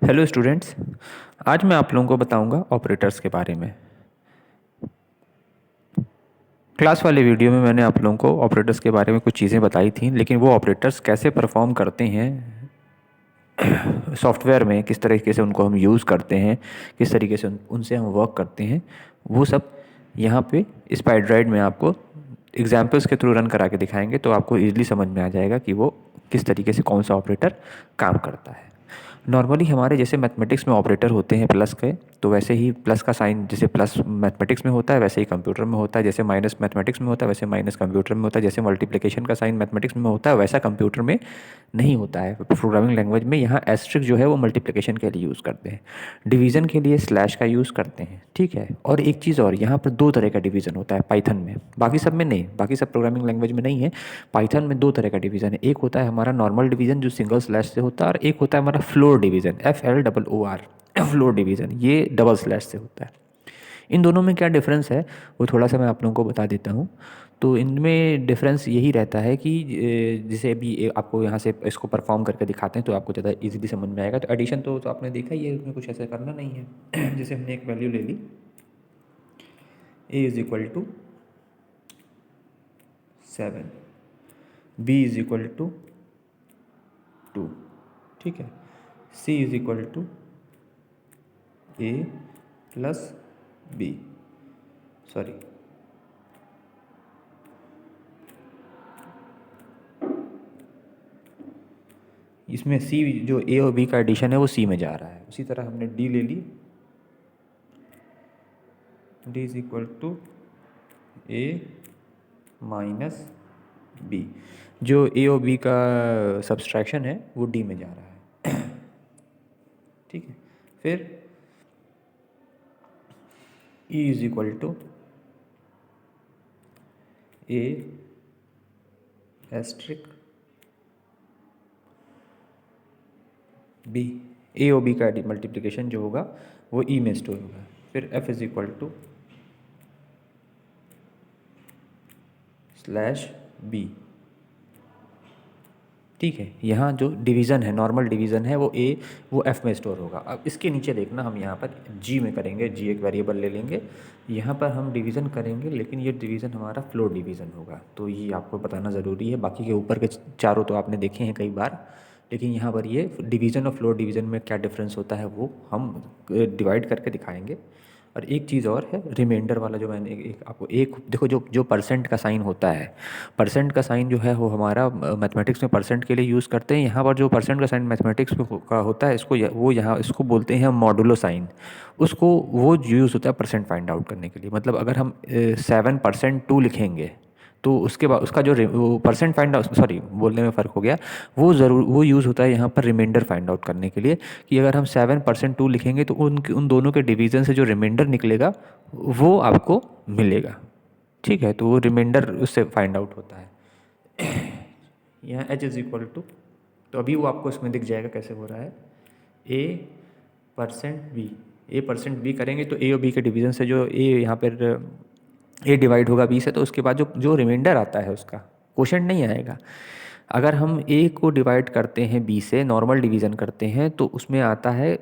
Hello students. आज मैं आप लोगों को बताऊंगा ऑपरेटर्स के बारे में। क्लास वाले वीडियो में मैंने आप लोगों को ऑपरेटर्स के बारे में कुछ चीज़ें बताई थी, लेकिन वो ऑपरेटर्स कैसे परफॉर्म करते हैं सॉफ्टवेयर में, किस तरीके से उनको हम यूज़ करते हैं, किस तरीके से उनसे हम वर्क करते हैं, वो सब यहाँ पे इस पाइड्राइड में आपको एग्जाम्पल्स के थ्रू रन करा के दिखाएंगे, तो आपको ईजिली समझ में आ जाएगा कि वो किस तरीके से कौन सा ऑपरेटर काम करता है। नॉर्मली हमारे जैसे मैथमेटिक्स में ऑपरेटर होते हैं प्लस के, तो वैसे ही प्लस का साइन जैसे प्लस मैथमेटिक्स में होता है वैसे ही कंप्यूटर में होता है, जैसे माइनस मैथमेटिक्स में होता है वैसे माइनस कंप्यूटर में होता है, जैसे मल्टीप्लिकेशन का साइन मैथमेटिक्स में होता है वैसा कंप्यूटर में नहीं होता है। प्रोग्रामिंग लैंग्वेज में यहाँ एस्ट्रिक जो है वो मल्टीप्लिकेशन के लिए यूज़ करते हैं, डिवीज़न के लिए स्लैश का यूज़ करते हैं, ठीक है। और एक चीज़ और, यहाँ पर दो तरह का डिवीज़न होता है पाइथन में, बाकी सब में नहीं, बाकी सब प्रोग्रामिंग लैंग्वेज में नहीं है। पाइथन में दो तरह का डिवीज़न है, एक होता है हमारा नॉर्मल डिवीज़न जो सिंगल स्लैश से होता है, और एक होता है हमारा floor division, FLOOR, floor division, ये डबल स्लैश से होता है। इन दोनों में क्या डिफरेंस है वो थोड़ा सा मैं आप लोगों को बता देता हूँ। तो इनमें डिफरेंस यही रहता है कि जैसे अभी आपको यहाँ से इसको परफॉर्म करके दिखाते हैं तो आपको ज़्यादा इजीली समझ में आएगा। तो एडिशन तो आपने देखा ही है, उसमें कुछ ऐसा करना नहीं है। जैसे हमने एक वैल्यू ले ली, A is equal to 7, B is equal to 2, ठीक है, C is equal to A plus B, sorry, इसमें सी जो ए और बी का एडिशन है वो सी में जा रहा है। उसी तरह हमने डी ले ली, D is equal to A minus B, जो ए और बी का सब्सट्रैक्शन है वो डी में जा रहा है। ठीक है, फिर E is equal to A asterisk B, A और बी का मल्टीप्लिकेशन जो होगा वो ई में स्टोर होगा। फिर F is equal to slash B, ठीक है। यहाँ जो डिवीज़न है, नॉर्मल डिवीज़न है वो ए, वो एफ में स्टोर होगा। अब इसके नीचे देखना, हम यहाँ पर जी में करेंगे, जी एक वेरिएबल ले लेंगे, यहाँ पर हम डिवीज़न करेंगे, लेकिन ये डिवीज़न हमारा फ्लोर डिवीज़न होगा, तो ये आपको बताना ज़रूरी है। बाकी के ऊपर के चारों तो आपने देखे हैं कई बार, लेकिन यहाँ पर ये डिवीज़न और फ्लोर डिवीज़न में क्या डिफरेंस होता है वो हम डिवाइड करके दिखाएंगे। और एक चीज़ और है, रिमाइंडर वाला जो मैंने एक आपको एक देखो, जो जो परसेंट का साइन होता है, परसेंट का साइन जो है वो हमारा मैथमेटिक्स में परसेंट के लिए यूज़ करते हैं। यहाँ पर जो परसेंट का साइन मैथमेटिक्स में का होता है, इसको वो यहाँ इसको बोलते हैं मॉडुलो साइन। उसको वो यूज़ होता है परसेंट फाइंड आउट करने के लिए। मतलब अगर हम 7% 2 लिखेंगे तो उसके बाद उसका जो वो परसेंट फाइंड आउट, सॉरी बोलने में फ़र्क हो गया, वो यूज़ होता है यहाँ पर रिमाइंडर फाइंड आउट करने के लिए, कि अगर हम 7% 2 लिखेंगे तो उन दोनों के डिवीज़न से जो रिमाइंडर निकलेगा वो आपको मिलेगा, ठीक है। तो वो रिमाइंडर उससे फाइंड आउट होता है। यहाँ एच इज़ इक्वल टू, तो अभी वो आपको इसमें दिख जाएगा कैसे हो रहा है, A%B, A%B करेंगे तो ए और बी के डिवीज़न से जो ए यहाँ पर ए डिवाइड होगा बी से, तो उसके बाद जो जो रिमाइंडर आता है उसका क्वोशंट नहीं आएगा। अगर हम ए को डिवाइड करते हैं बी से, नॉर्मल डिवीज़न करते हैं, तो उसमें आता है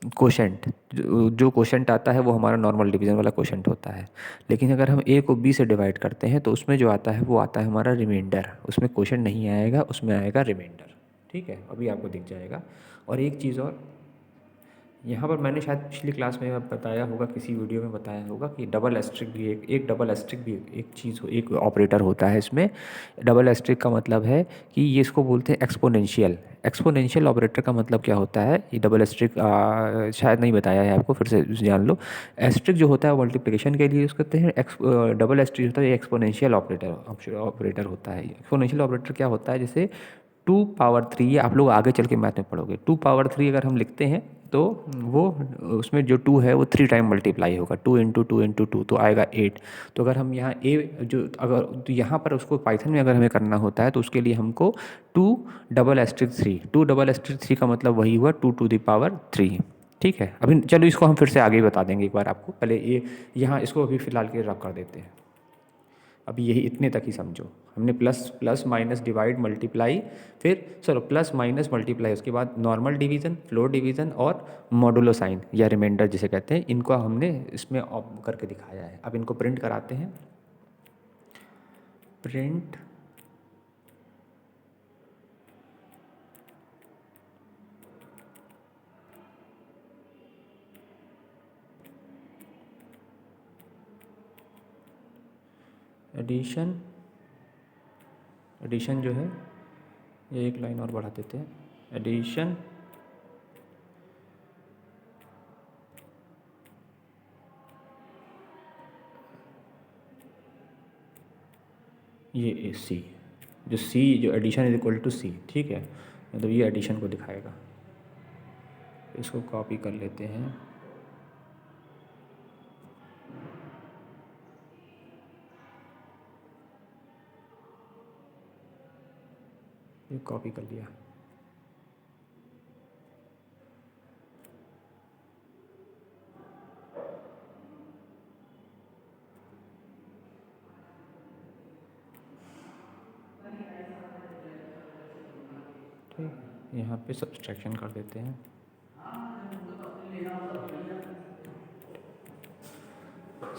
क्वोशंट, जो क्वोशंट आता है वो हमारा नॉर्मल डिवीज़न वाला क्वोशंट होता है। लेकिन अगर हम ए को बी से डिवाइड करते हैं तो उसमें जो आता है वो आता है हमारा रिमाइंडर, उसमें क्वोशंट नहीं आएगा, उसमें आएगा रिमाइंडर, ठीक है। अभी आपको दिख जाएगा। और एक चीज़ और, यहाँ पर मैंने शायद पिछली क्लास में बताया होगा, किसी वीडियो में बताया होगा कि डबल एस्ट्रिक भी एक डबल एस्ट्रिक भी एक चीज़ एक ऑपरेटर होता है इसमें। डबल एस्ट्रिक का मतलब है कि ये इसको बोलते हैं एक्सपोनेंशियल। एक्सपोनेंशियल ऑपरेटर का मतलब क्या होता है, ये डबल एस्ट्रिक शायद नहीं बताया है आपको, फिर से जान लो। एस्ट्रिक जो होता है मल्टीप्लिकेशन के लिए यूज़ करते हैं, डबल एस्ट्रिक होता है एक्सपोनेंशियल ऑपरेटर होता है। एक्सपोनेंशियल ऑपरेटर क्या होता है, जैसे 2 पावर 3, ये आप लोग आगे चल के मैथ में पढ़ोगे, 2 पावर 3 अगर हम लिखते हैं तो वो उसमें जो 2 है वो 3 टाइम मल्टीप्लाई होगा, 2 × 2 × 2 तो आएगा 8। तो अगर हम यहाँ ए जो अगर तो यहाँ पर उसको पाइथन में अगर हमें करना होता है तो उसके लिए हमको 2 डबल एस्ट्रिक 3, 2 डबल एस्ट्रिक 3 का मतलब वही हुआ 2 to the power 3, ठीक है। अभी चलो इसको हम फिर से आगे ही बता देंगे एक बार आपको, पहले ये यहाँ इसको अभी फ़िलहाल के रख कर देते हैं। अब यही इतने तक ही समझो, हमने plus plus minus divide multiply, फिर चलो प्लस माइनस मल्टीप्लाई, उसके बाद नॉर्मल डिवीज़न, फ्लोर डिवीज़न और मॉडुलो साइन या रिमाइंडर जिसे कहते हैं, इनको हमने इसमें ऑप करके दिखाया है। अब इनको प्रिंट कराते हैं। प्रिंट एडिशन, एडिशन जो है ये एक लाइन और बढ़ा देते हैं, एडिशन ये ए सी, जो सी जो एडिशन इज इक्वल टू सी, ठीक है, मतलब ये एडिशन को दिखाएगा। इसको कॉपी कर लेते हैं, ये कॉपी कर लिया। ठीक, यहाँ पे सब्सट्रैक्शन कर देते हैं।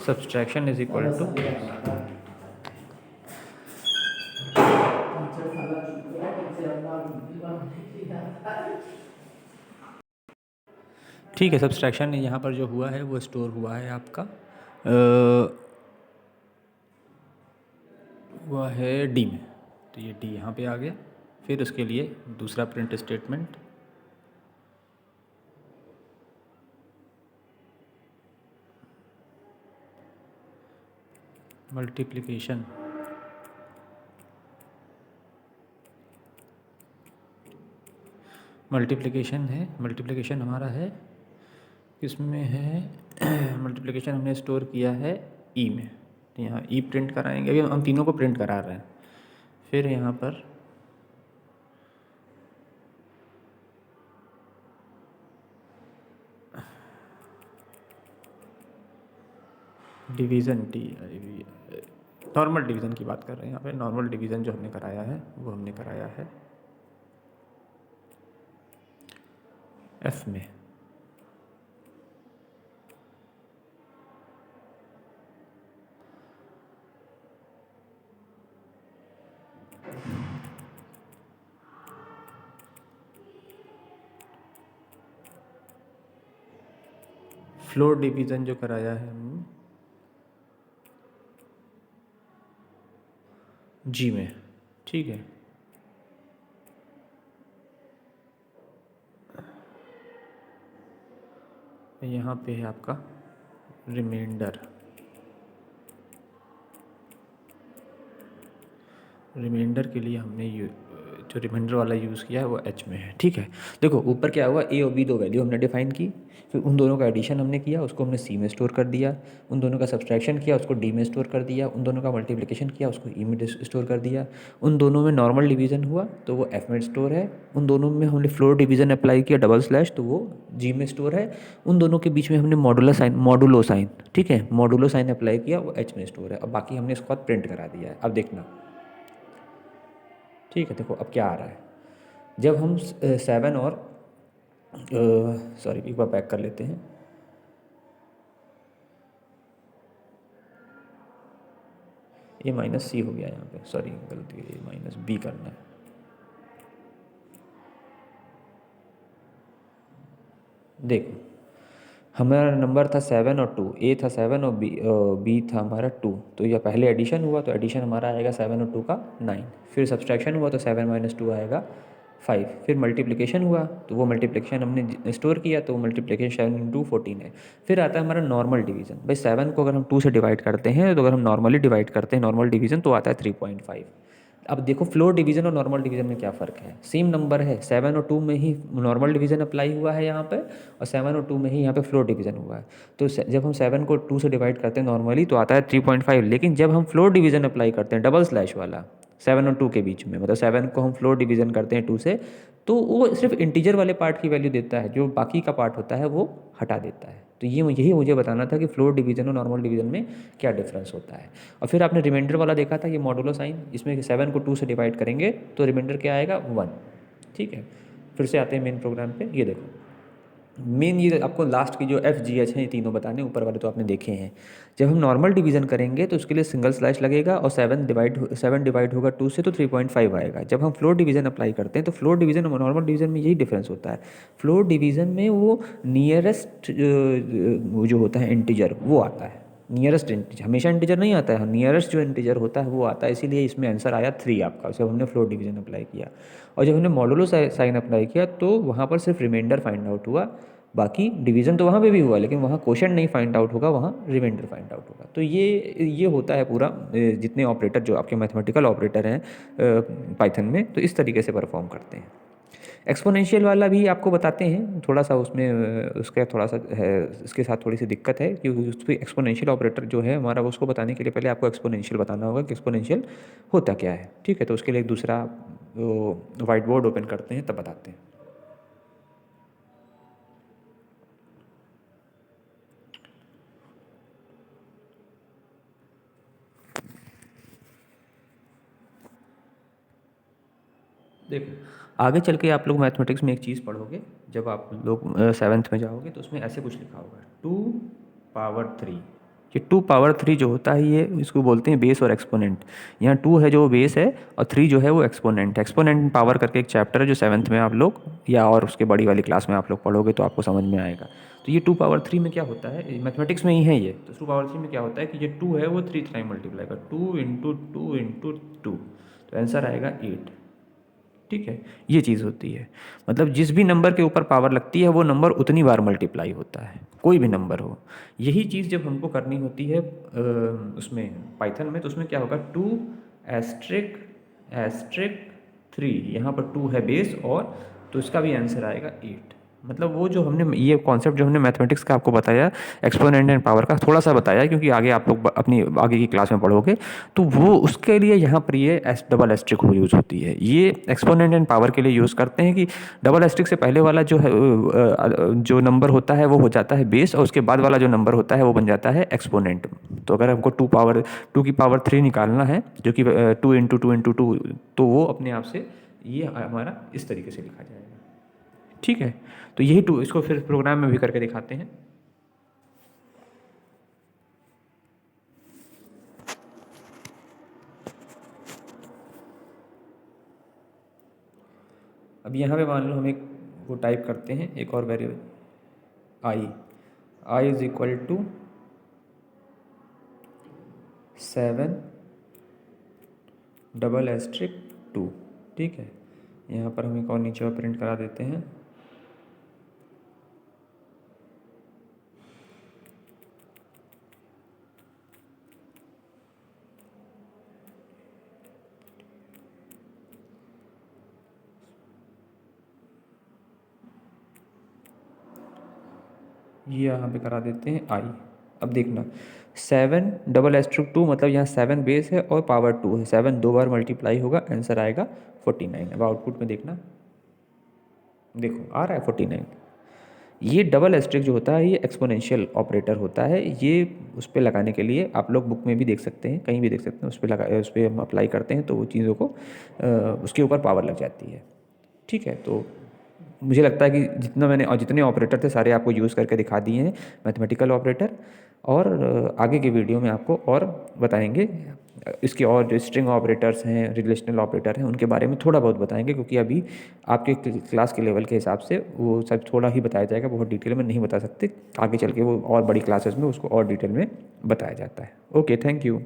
सब्सट्रैक्शन इज इक्वल टू, ठीक है, सब्सट्रैक्शन यहाँ पर जो हुआ है वो स्टोर हुआ है आपका हुआ है डी में, तो ये डी यहाँ पे आ गया। फिर उसके लिए दूसरा प्रिंट स्टेटमेंट, मल्टीप्लिकेशन, मल्टीप्लिकेशन है, मल्टीप्लिकेशन हमारा है किसमें है, मल्टीप्लिकेशन हमने स्टोर किया है ई में, तो यहाँ ई प्रिंट कराएंगे। अभी हम तीनों को प्रिंट करा रहे हैं। फिर यहाँ पर डिवीज़न, नॉर्मल डिवीज़न की बात कर रहे हैं यहाँ पे। नॉर्मल डिवीज़न जो हमने कराया है वो हमने कराया है एफ में। फ्लोर डिवीज़न जो कराया है हमने जी में, ठीक है। यहाँ पे है आपका रिमाइंडर, रिमाइंडर के लिए हमने जो रिमाइंडर वाला यूज़ किया है वो एच में है, ठीक है। देखो ऊपर क्या हुआ, ए और बी दो वैल्यू हमने डिफाइन की, फिर उन दोनों का एडिशन हमने किया, उसको हमने सी में स्टोर कर दिया। उन दोनों का सब्सट्रैक्शन किया, उसको डी में स्टोर कर दिया। उन दोनों का मल्टीप्लिकेशन किया, उसको ई में स्टोर कर दिया। उन दोनों में नॉर्मल डिवीज़न हुआ तो वो एफ में स्टोर है। उन दोनों में हमने फ्लोर डिवीज़न अप्लाई किया डबल स्लैश, तो वो जी में स्टोर है। उन दोनों के बीच में हमने मॉडुलो साइन, ठीक है, मॉडुलो साइन अप्लाई किया, वो एच में स्टोर है। अब बाकी हमने इसके बाद प्रिंट करा दिया है। अब देखना, ठीक है। देखो अब क्या आ रहा है, जब हम 7 और सॉरी एक बार बैक कर लेते हैं। ए माइनस सी हो गया यहाँ पे, सॉरी गलती, ए माइनस बी करना है। देखो हमारा नंबर था 7 और 2, ए था 7 और बी था हमारा 2, तो यह पहले एडिशन हुआ तो एडिशन हमारा आएगा 7 और 2 का 9। फिर सब्सट्रैक्शन हुआ तो 7 माइनस 2 आएगा 5। फिर मल्टीप्लिकेशन हुआ तो वो मल्टीप्लिकेशन हमने स्टोर किया, तो वो मल्टीप्लिकेशन 7 इंटू 14 है। फिर आता है हमारा नॉर्मल डिवीज़न। भाई 7 को अगर हम 2 से डिवाइड करते हैं, तो अगर हम नॉर्मली डिवाइड करते हैं नॉर्मल डिवीज़न, तो आता है 3.5। अब देखो फ्लोर डिवीज़न और नॉर्मल डिवीज़न में क्या फ़र्क है, सेम नंबर है, 7 और 2 में ही नॉर्मल डिवीज़न अप्लाई हुआ है यहाँ पे, और 7 और 2 में ही यहाँ पे फ्लोर डिवीज़न हुआ है। तो जब हम 7 को 2 से डिवाइड करते हैं नॉर्मली तो आता है 3.5, लेकिन जब हम फ्लोर डिवीज़न अप्लाई करते हैं डबल स्लैश वाला 7 और 2 के बीच में, मतलब 7 को हम फ्लोर डिवीज़न करते हैं 2 से, तो वो सिर्फ इंटीजर वाले पार्ट की वैल्यू देता है, जो बाकी का पार्ट होता है वो हटा देता है। तो ये यही मुझे बताना था कि फ्लोट डिवीज़न और नॉर्मल डिवीज़न में क्या डिफरेंस होता है। और फिर आपने रिमाइंडर वाला देखा था, ये मॉडुलो साइन, इसमें 7 को 2 से डिवाइड करेंगे तो रिमाइंडर क्या आएगा, 1। ठीक है, फिर से आते हैं मेन प्रोग्राम पे। ये देखो मेन, ये आपको लास्ट की जो एफ जी एच हैं ये तीनों बताने, ऊपर वाले तो आपने देखे हैं। जब हम नॉर्मल डिवीज़न करेंगे तो उसके लिए सिंगल स्लैश लगेगा और 7 डिवाइड होगा 2 से तो 3.5 आएगा। जब हम फ्लोर डिवीज़न अप्लाई करते हैं तो फ्लोर डिवीज़न और नॉर्मल डिवीज़न में यही डिफरेंस होता है। फ्लोर डिवीज़न में वो नियरेस्ट जो होता है इंटीजर वो आता है, नियरेस्ट इंटीजर, हमेशा इंटीजर नहीं आता है, नियरेस्ट जो इंटीजर होता है वो आता है, इसीलिए इसमें आंसर आया 3 आपका, जब हमने फ्लोर डिवीज़न अप्लाई किया। और जब हमने मॉडुलो साइन अप्लाई किया तो वहाँ पर सिर्फ रिमाइंडर फाइंड आउट हुआ, बाकी डिवीज़न तो वहाँ पे भी हुआ, लेकिन वहाँ क्वोशंट नहीं फाइंड आउट होगा, वहाँ रिमाइंडर फाइंड आउट होगा। तो ये होता है पूरा, जितने ऑपरेटर जो आपके मैथमेटिकल ऑपरेटर हैं पाइथन में, तो इस तरीके से परफॉर्म करते हैं। एक्सपोनेंशियल वाला भी आपको बताते हैं, थोड़ा सा उसमें उसका थोड़ा सा है, इसके साथ थोड़ी सी दिक्कत है, क्योंकि उस पर एक्सपोनेंशियल ऑपरेटर जो है हमारा, उसको बताने के लिए पहले आपको एक्सपोनेंशियल बताना होगा कि एक्सपोनेंशियल होता क्या है। ठीक है, तो उसके लिए एक दूसरा वाइट बोर्ड ओपन करते हैं तब बताते हैं। देखो आगे चल के आप लोग मैथमेटिक्स में एक चीज़ पढ़ोगे, जब आप लोग 7th में जाओगे तो उसमें ऐसे कुछ लिखा होगा 2 पावर 3। ये 2 पावर 3 जो होता है ये इसको बोलते हैं बेस और एक्सपोनेंट। यहाँ 2 है जो बेस है और 3 जो है वो एक्सपोनेंट है। एक्सपोनेंट पावर करके एक चैप्टर है जो 7th में आप लोग या और उसके बड़ी वाली क्लास में आप लोग पढ़ोगे तो आपको समझ में आएगा। तो ये 2 पावर 3 में क्या होता है, मैथमेटिक्स में ही है ये। तो 2 पावर 3 में क्या होता है कि ये 2 है वो 3 टाइम मल्टीप्लाई कर, 2 × 2 × 2, तो आंसर आएगा 8। ठीक है, ये चीज़ होती है, मतलब जिस भी नंबर के ऊपर पावर लगती है वो नंबर उतनी बार मल्टीप्लाई होता है, कोई भी नंबर हो। यही चीज़ जब हमको करनी होती है उसमें पाइथन में, तो उसमें क्या होगा 2**3, यहाँ पर 2 है बेस, और तो इसका भी आंसर आएगा 8। मतलब वो जो हमने ये कॉन्सेप्ट जो हमने मैथमेटिक्स का आपको बताया, एक्सपोनेंट एंड पावर का थोड़ा सा बताया, क्योंकि आगे आप लोग अपनी आगे की क्लास में पढ़ोगे तो वो उसके लिए यहाँ पर ये डबल एस्ट्रिक यूज़ होती है। ये एक्सपोनेंट एंड पावर के लिए यूज़ करते हैं कि डबल एस्ट्रिक से पहले वाला जो है जो नंबर होता है वो हो जाता है बेस, और उसके बाद वाला जो नंबर होता है वो बन जाता है एक्सपोनेंट। तो अगर हमको 2 की पावर 3 निकालना है, जो कि 2 × 2 × 2, तो वो अपने आप से ये हमारा इस तरीके से लिखा जाएगा। ठीक है, तो यही इसको फिर प्रोग्राम में भी करके दिखाते हैं। अब यहाँ पे मान लो हम एक वो टाइप करते हैं, एक और variable I is equal to 7**2। ठीक है, यहाँ पर हम एक और नीचे और प्रिंट करा देते हैं। ये यहाँ पे करा देते हैं आई। अब देखना 7**2 मतलब यहाँ 7 बेस है और पावर 2 है, 7 2 बार मल्टीप्लाई होगा, आंसर आएगा 49। अब आउटपुट में देखना, देखो आ रहा है 49। ये डबल एस्ट्रिक जो होता है ये एक्सपोनेंशियल ऑपरेटर होता है। ये उस पर लगाने के लिए आप लोग बुक में भी देख सकते हैं, कहीं भी देख सकते हैं, उस पर हम अप्लाई करते हैं तो वो चीज़ों को उसके ऊपर पावर लग जाती है। ठीक है, तो मुझे लगता है कि जितने ऑपरेटर थे सारे आपको यूज़ करके दिखा दिए हैं मैथमेटिकल ऑपरेटर, और आगे के वीडियो में आपको और बताएंगे इसके, और जो स्ट्रिंग ऑपरेटर्स हैं, रिलेशनल ऑपरेटर हैं, उनके बारे में थोड़ा बहुत बताएंगे, क्योंकि अभी आपके क्लास के लेवल के हिसाब से वो सब थोड़ा ही बताया जाएगा, बहुत डिटेल में नहीं बता सकते। आगे चल के वो और बड़ी क्लासेस में उसको और डिटेल में बताया जाता है। Okay, thank you.